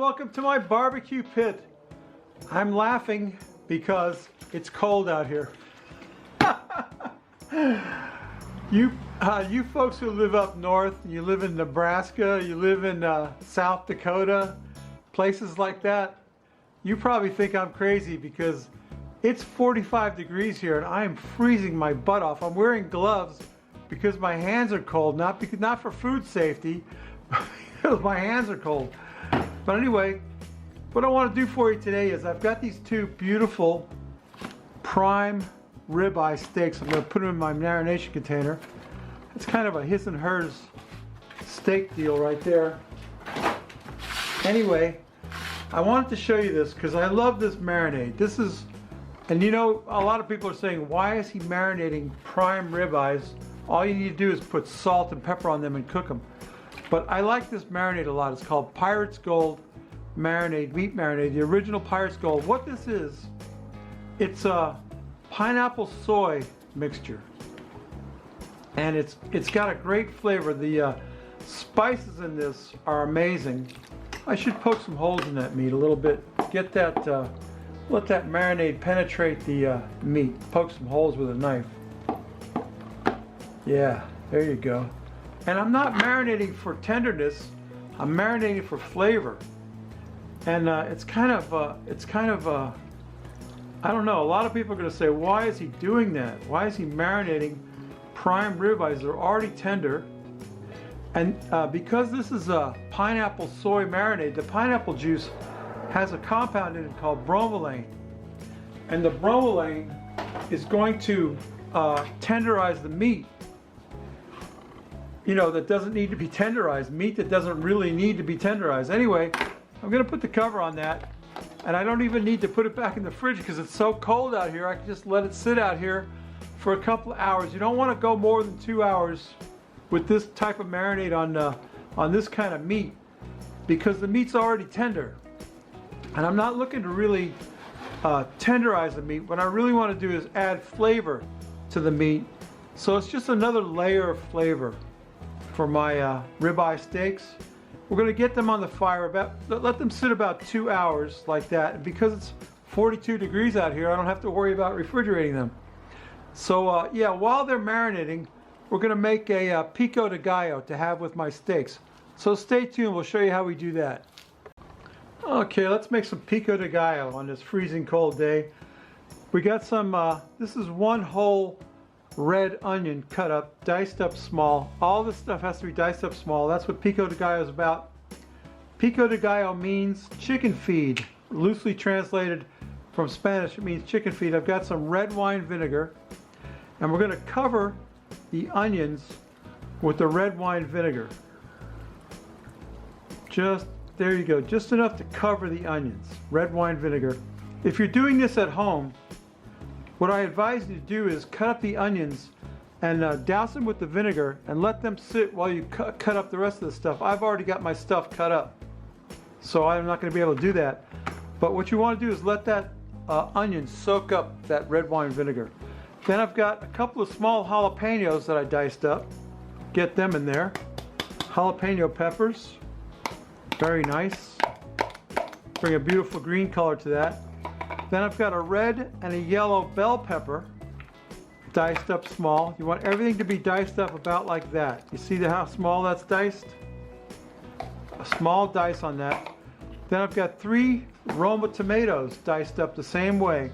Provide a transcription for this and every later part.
welcome to my barbecue pit. I'm laughing because it's cold out here. You folks who live up north, you live in Nebraska, you live in South Dakota, places like that, you probably think I'm crazy because it's 45 degrees here and I am freezing my butt off. I'm wearing gloves because my hands are cold, not for food safety, because my hands are cold. But anyway, what I want to do for you today is I've got these two beautiful prime ribeye steaks. I'm going to put them in my marination container. It's kind of a his and hers steak deal right there. Anyway, I wanted to show you this because I love this marinade. This is, and you know, a lot of people are saying, why is he marinating prime ribeyes? All you need to do is put salt and pepper on them and cook them. But I like this marinade a lot. It's called Pirate's Gold marinade, meat marinade, the original Pirate's Gold. What this is, it's a pineapple soy mixture. And it's got a great flavor. The spices in this are amazing. I should poke some holes in that meat a little bit. Get that, let that marinade penetrate the meat. Poke some holes with a knife. Yeah, there you go. And I'm not marinating for tenderness. I'm marinating for flavor. And it's kind of, I don't know. A lot of people are going to say, why is he doing that? Why is he marinating prime ribeyes? They're already tender. And because this is a pineapple soy marinade, the pineapple juice has a compound in it called bromelain. And the bromelain is going to tenderize the meat. You know, that doesn't need to be tenderized. Meat that doesn't really need to be tenderized. Anyway, I'm going to put the cover on that. And I don't even need to put it back in the fridge because it's so cold out here. I can just let it sit out here for a couple of hours. You don't want to go more than 2 hours with this type of marinade on this kind of meat because the meat's already tender. And I'm not looking to really tenderize the meat. What I really want to do is add flavor to the meat. So it's just another layer of flavor for my ribeye steaks. We're going to get them on the fire, let them sit about 2 hours like that. And because it's 42 degrees out here, I don't have to worry about refrigerating them. So yeah, while they're marinating, we're going to make a pico de gallo to have with my steaks. So stay tuned, we'll show you how we do that. Okay, let's make some pico de gallo on this freezing cold day. We got some, this is one whole red onion cut up, diced up small. All this stuff has to be diced up small. That's what pico de gallo is about. Pico de gallo means chicken feed. Loosely translated from Spanish, it means chicken feed. I've got some red wine vinegar, and we're going to cover the onions with the red wine vinegar. Just, there you go, just enough to cover the onions. Red wine vinegar. If you're doing this at home, what I advise you to do is cut up the onions and douse them with the vinegar and let them sit while you cut up the rest of the stuff. I've already got my stuff cut up, so I'm not going to be able to do that. But what you want to do is let that onion soak up that red wine vinegar. Then I've got a couple of small jalapenos that I diced up. Get them in there. Jalapeno peppers. Very nice. Bring a beautiful green color to that. Then I've got a red and a yellow bell pepper, diced up small. You want everything to be diced up about like that. You see how small that's diced? A small dice on that. Then I've got 3 Roma tomatoes diced up the same way,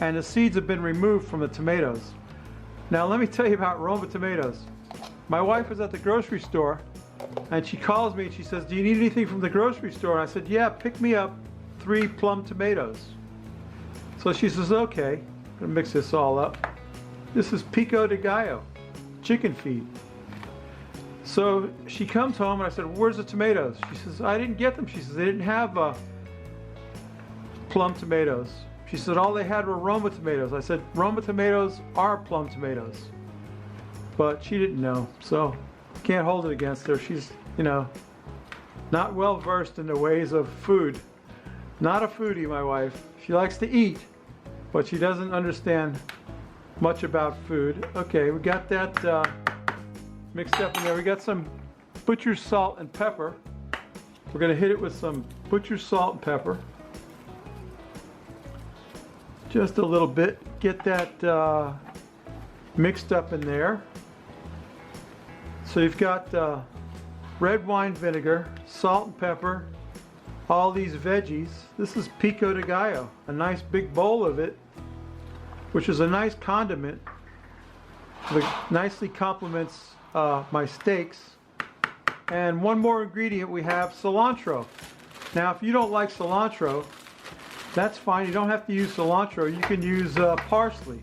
and the seeds have been removed from the tomatoes. Now let me tell you about Roma tomatoes. My wife was at the grocery store, and she calls me and she says, "Do you need anything from the grocery store?" And I said, "Yeah, pick me up 3 plum tomatoes." So she says, "Okay, I'm gonna mix this all up." This is pico de gallo, chicken feed. So she comes home and I said, "Where's the tomatoes?" She says, "I didn't get them." She says, "They didn't have plum tomatoes." She said, "All they had were Roma tomatoes." I said, "Roma tomatoes are plum tomatoes." But she didn't know, so can't hold it against her. She's, you know, not well versed in the ways of food. Not a foodie, my wife. She likes to eat, but she doesn't understand much about food. Okay, we got that mixed up in there. We got some butcher's salt and pepper. We're going to hit it with some put your salt and pepper. Just a little bit. Get that mixed up in there. So you've got red wine vinegar, salt and pepper, all these veggies. This is pico de gallo, a nice big bowl of it, which is a nice condiment. It nicely complements my steaks. And one more ingredient, we have cilantro. Now if you don't like cilantro, that's fine. You don't have to use cilantro. You can use parsley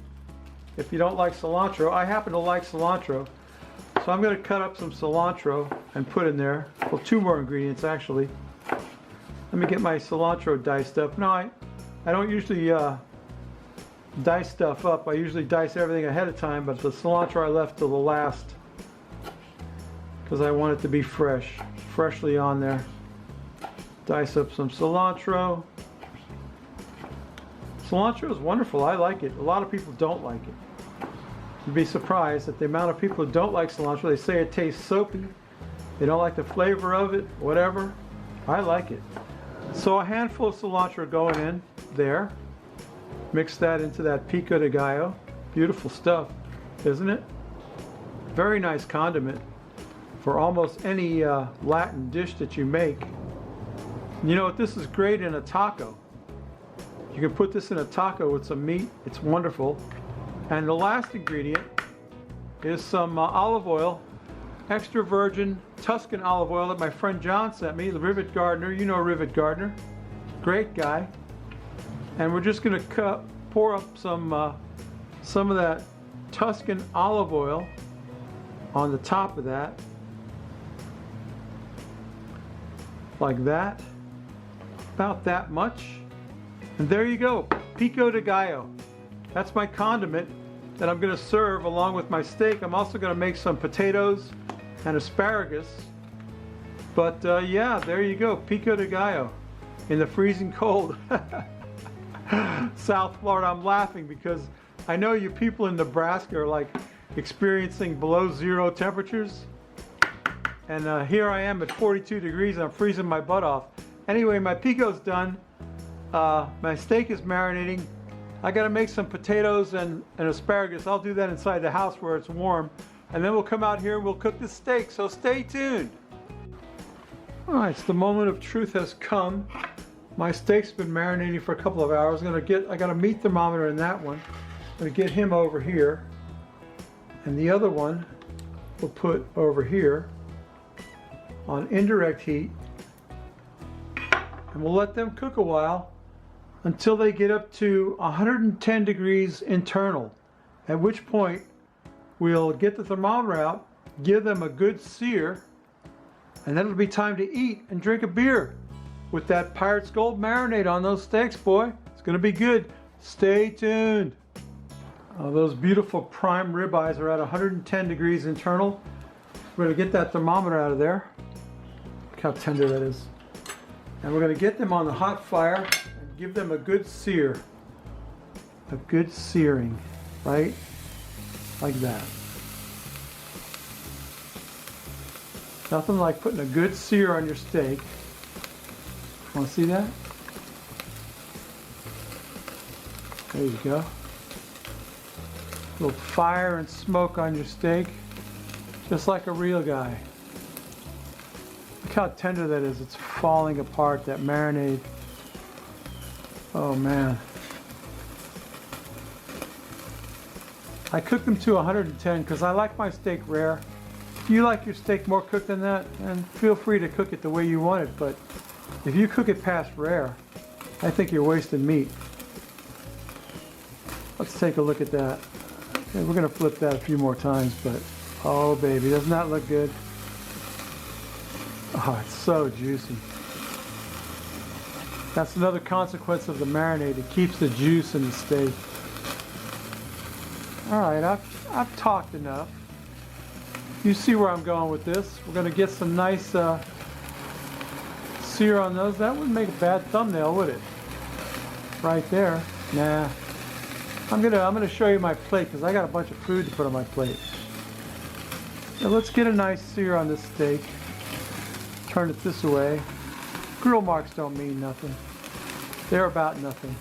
if you don't like cilantro. I happen to like cilantro, so I'm going to cut up some cilantro and put in there. Well, 2 more ingredients actually. Let me get my cilantro diced up. No, I don't usually dice stuff up. I usually dice everything ahead of time, but the cilantro I left till the last because I want it to be fresh, freshly on there. Dice up some cilantro. Cilantro is wonderful. I like it. A lot of people don't like it. You'd be surprised at the amount of people who don't like cilantro. They say it tastes soapy. They don't like the flavor of it, whatever. I like it. So a handful of cilantro going in there. Mix that into that pico de gallo. Beautiful stuff, isn't it? Very nice condiment for almost any Latin dish that you make. You know what? This is great in a taco. You can put this in a taco with some meat. It's wonderful. And the last ingredient is some olive oil, extra virgin Tuscan olive oil that my friend John sent me, the Rivet Gardener. You know Rivet Gardener. Great guy. And we're just going to pour up some of that Tuscan olive oil on the top of that. Like that. About that much. And there you go, pico de gallo. That's my condiment that I'm going to serve along with my steak. I'm also going to make some potatoes and asparagus. But yeah, there you go, pico de gallo in the freezing cold. South Florida. I'm laughing because I know you people in Nebraska are like experiencing below 0 temperatures. And here I am at 42 degrees and I'm freezing my butt off. Anyway, my pico's done. My steak is marinating. I gotta make some potatoes and asparagus. I'll do that inside the house where it's warm. And then we'll come out here and we'll cook the steak, so stay tuned. All right, so the moment of truth has come. My steak's been marinating for a couple of hours. I got a meat thermometer in that one. I'm gonna get him over here. And the other one we'll put over here on indirect heat. And we'll let them cook a while until they get up to 110 degrees internal, at which point we'll get the thermometer out, give them a good sear, and then it'll be time to eat and drink a beer with that Pirate's Gold marinade on those steaks, boy. It's gonna be good. Stay tuned. Those beautiful prime ribeyes are at 110 degrees internal. We're gonna get that thermometer out of there. Look how tender that is. And we're going to get them on the hot fire and give them a good sear. A good searing, right? Like that. Nothing like putting a good sear on your steak. Want to see that? There you go. A little fire and smoke on your steak. Just like a real guy. Look how tender that is. It's falling apart, that marinade. Oh man. I cook them to 110 because I like my steak rare. If you like your steak more cooked than that, then feel free to cook it the way you want it. But if you cook it past rare, I think you're wasting meat. Let's take a look at that. Okay, we're going to flip that a few more times, but oh baby, doesn't that look good? Oh, it's so juicy. That's another consequence of the marinade. It keeps the juice in the steak. All right, I've talked enough. You see where I'm going with this. We're going to get some nice sear on those. That wouldn't make a bad thumbnail, would it? Right there. Nah. I'm gonna show you my plate because I got a bunch of food to put on my plate. Now let's get a nice sear on this steak. Turn it this way. Grill marks don't mean nothing. They're about nothing.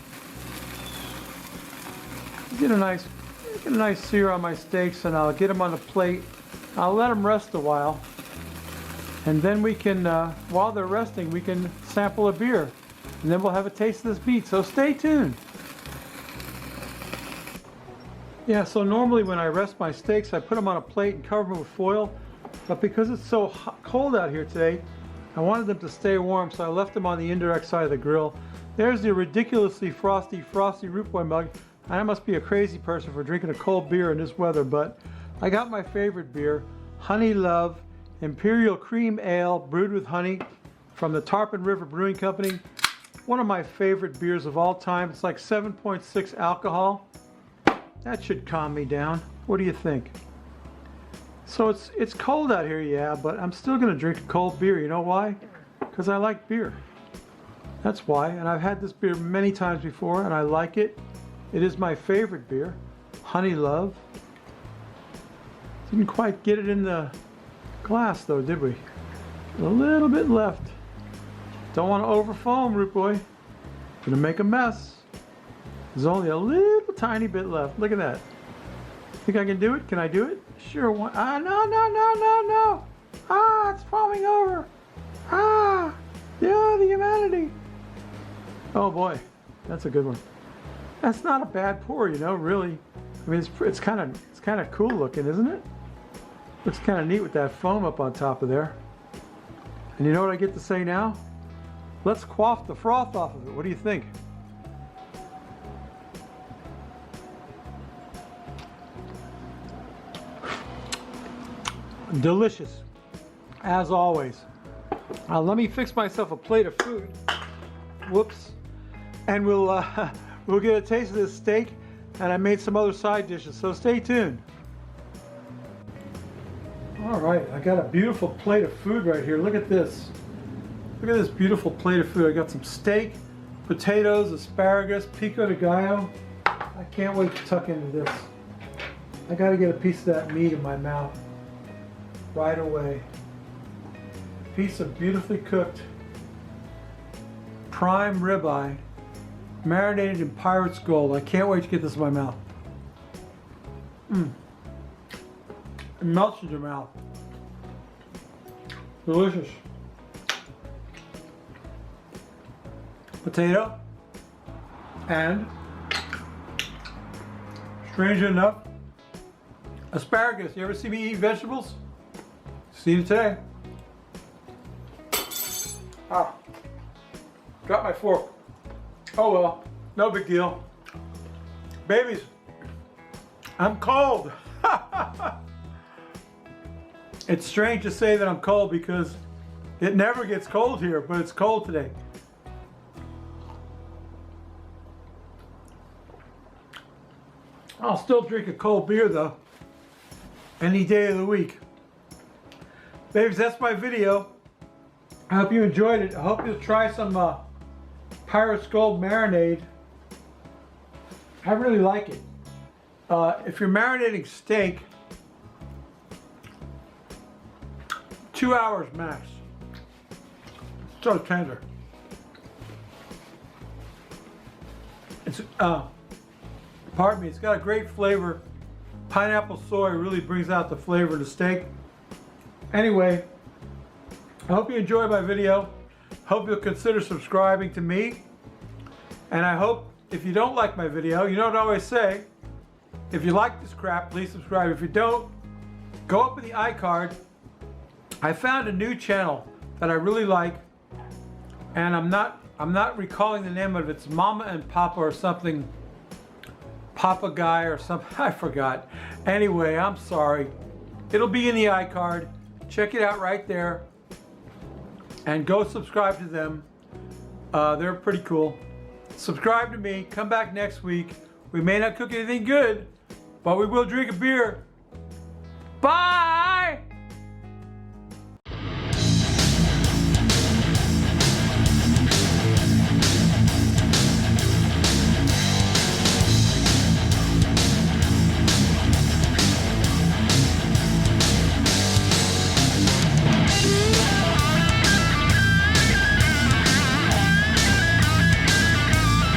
Get a nice sear on my steaks, and I'll get them on the plate. I'll let them rest a while, and then we can, while they're resting, we can sample a beer, and then we'll have a taste of this meat. So stay tuned. Yeah, so normally when I rest my steaks, I put them on a plate and cover them with foil, but because it's so cold out here today, I wanted them to stay warm, so I left them on the indirect side of the grill. There's the ridiculously frosty Ribeye mug. I must be a crazy person for drinking a cold beer in this weather, but I got my favorite beer, Honey Love Imperial Cream Ale brewed with honey from the Tarpon River Brewing Company. One of my favorite beers of all time. It's like 7.6 alcohol. That should calm me down. What do you think? So it's cold out here, yeah, but I'm still gonna drink a cold beer. You know why? Because I like beer. That's why, and I've had this beer many times before, and I like it. It is my favorite beer, Honey Love. Didn't quite get it in the glass though, did we? A little bit left. Don't want to overfoam, Root Boy. Gonna make a mess. There's only a little tiny bit left. Look at that. Think I can do it? Can I do it? Sure. No. Ah, it's foaming over. Ah, yeah, the humanity. Oh boy, that's a good one. That's not a bad pour, you know, really. I mean, it's kind of cool looking, isn't it? Looks kind of neat with that foam up on top of there. And you know what I get to say now? Let's quaff the froth off of it. What do you think? Delicious, as always. Let me fix myself a plate of food. Whoops. And we'll get a taste of this steak, and I made some other side dishes, so stay tuned. All right, I got a beautiful plate of food right here. Look at this. Look at this beautiful plate of food. I got some steak, potatoes, asparagus, pico de gallo. I can't wait to tuck into this. I got to get a piece of that meat in my mouth right away. A piece of beautifully cooked prime ribeye, marinated in Pirate's Gold. I can't wait to get this in my mouth. It melts in your mouth. Delicious. Potato. And, strangely enough, asparagus. You ever see me eat vegetables? See it today. Ah. Got my fork. Oh well, no big deal. Babies, I'm cold. It's strange to say that I'm cold because it never gets cold here, but it's cold today. I'll still drink a cold beer though, any day of the week. Babies, that's my video. I hope you enjoyed it. I hope you'll try some Pirate's Gold marinade. I really like it. If you're marinating steak, 2 hours max. So tender. It's pardon me. It's got a great flavor. Pineapple soy really brings out the flavor of the steak. Anyway, I hope you enjoyed my video. Hope you'll consider subscribing to me. And I hope if you don't like my video, you know what I always say, if you like this crap, please subscribe. If you don't, go up in the iCard. I found a new channel that I really like, and I'm not recalling the name of it. It's Mama and Papa or something, Papa Guy or something, I forgot. Anyway, I'm sorry. It'll be in the iCard. Check it out right there. And go subscribe to them. They're pretty cool. Subscribe to me. Come back next week. We may not cook anything good, but we will drink a beer. Bye!